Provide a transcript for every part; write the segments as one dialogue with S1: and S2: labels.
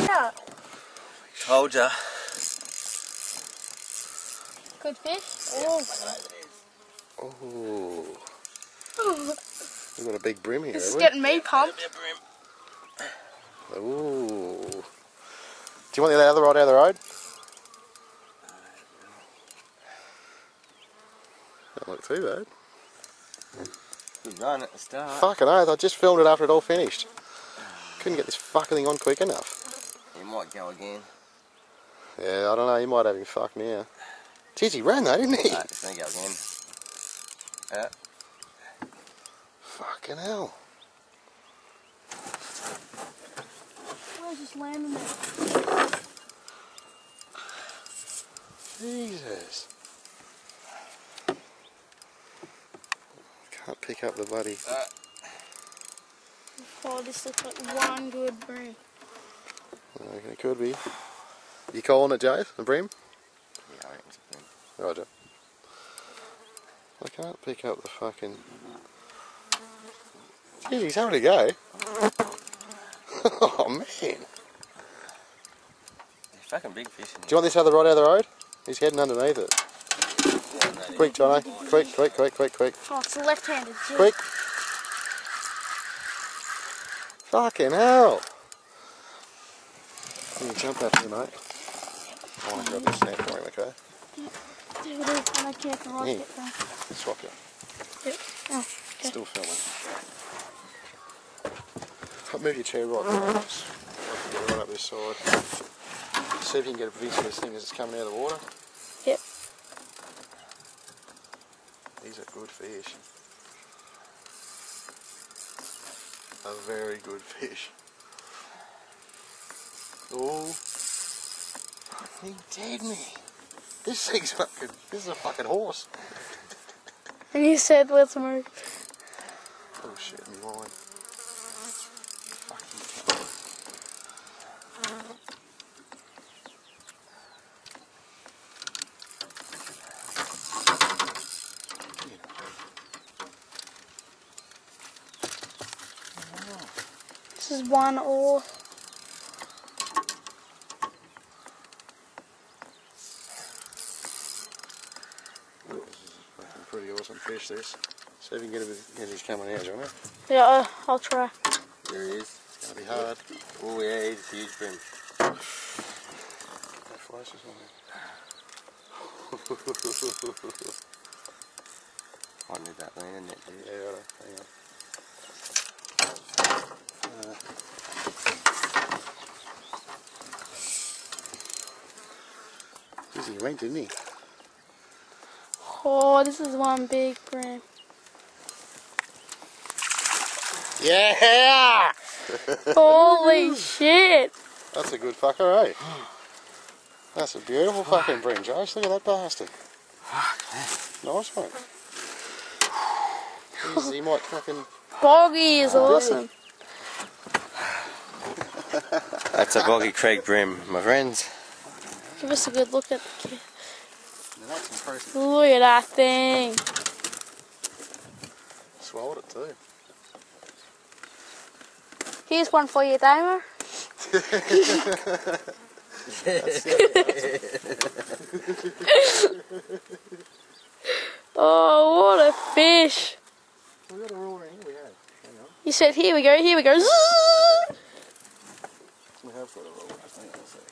S1: Yeah.
S2: Told ya.
S1: Good fish?
S3: Oh. We've got a big brim here,
S1: This is
S3: have we?
S1: getting me pumped.
S3: Ooh. Do you want the other rod out of the road? Don't look too bad.
S2: Good run at the start.
S3: Fucking oath, I just filmed it after it all finished. Couldn't get this fucking thing on quick enough.
S2: He might go again.
S3: Yeah, I don't know, he might have him fucked now. Jeez, he ran though, didn't he?
S2: Right, he's gonna go again. Yeah.
S3: Fucking hell.
S1: Where's this landing at?
S3: Jesus. Can't pick up the bloody...
S1: Oh, this looks like one good brim.
S3: Okay, it could be. You calling it, Jay? The brim?
S2: Yeah, I reckon it's a brim.
S3: Roger. I can't pick up the fucking... Jeez, he's having a go. Oh, man.
S2: There's fucking big fish in
S3: Do you want this other rod out of the road? He's heading underneath it.
S2: here.
S3: Quick, Johnny. Quick, quick, quick, quick, quick.
S1: Oh, it's left-handed.
S3: Quick. Fucking hell. Can you jump that here, mate? I want to grab this snap for him, okay?
S1: Dude, I can't the rod
S3: Yeah.
S1: get down.
S3: Swap you.
S1: Yep. Oh, okay.
S3: Still filming. I'll move your chair right there. I can get right up this side. See if you can get a view of this thing as it's coming out of the water.
S1: Yep.
S3: These are good fish. A very good fish. Oh. He dead me. This thing's fucking, this is a fucking horse.
S1: And you said let's move.
S3: Oh shit, me line. Fucking cow.
S1: This is one oar.
S3: Fucking pretty awesome fish, this. See if you can get his coming out, Johnny.
S1: Yeah, I'll try.
S2: There he is.
S3: It's going to be hard.
S2: Oh yeah, he's a huge brim.
S3: No flashes on
S2: I need that landing net, dude.
S3: there. Yeah, right. Hang on. Jeez, he went, didn't he?
S1: Oh, this is one big brim.
S3: Yeah!
S1: Holy shit!
S3: That's a good fucker, eh? That's a beautiful fucking brim, Josh. Look at that bastard. Nice one. Jeez, he might fucking...
S1: Boggy is awesome.
S2: That's a Boggy Creek brim, my friends.
S1: Give us a good look at the kid.
S3: Now that's impressive.
S1: Look at that thing.
S3: Swallowed it too.
S1: Here's one for you, Damer. Oh, what a fish.
S3: We got a roll in here, we have. Hang on.
S1: You said, here we go, here we go.
S3: We have got a roll. Just hang on a sec.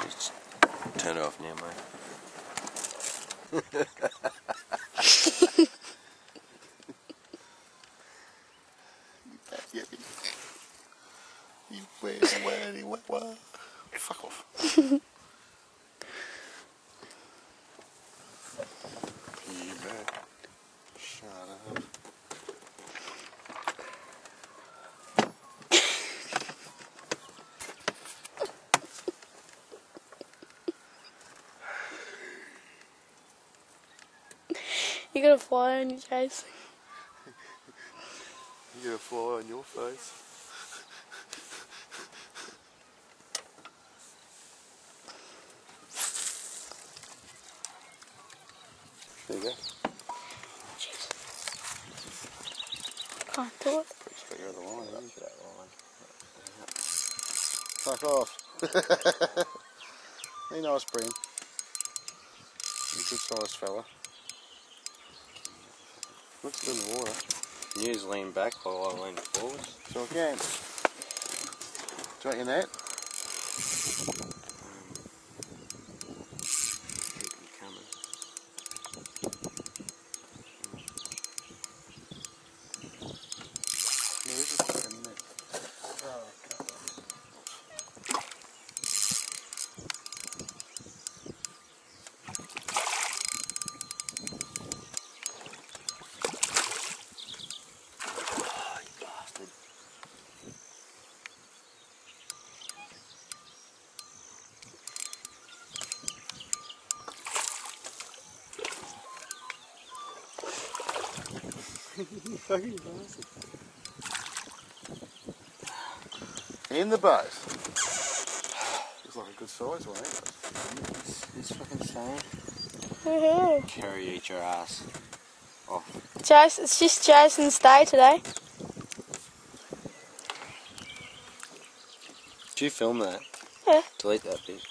S2: Just turn it off now, mate.
S3: You where? Fuck off. You bet. Shut up.
S1: You got a fly on your face.
S3: You got a fly on your face. Fuck off. He nice bream. He's a good sized fella. Looks good in the water.
S2: You just lean back while I lean forward.
S3: So again, do you want your net?
S2: Keep them coming.
S3: There is a fucking net. Oh, you fucking bastard. In the boat. Looks like a good size one, ain't it?
S2: It's fucking insane.
S1: Woohoo.
S2: Carry eat your ass. Oh,
S1: Jason, it's just Jason's day today.
S2: did you film that?
S1: Yeah.
S2: Delete that bit.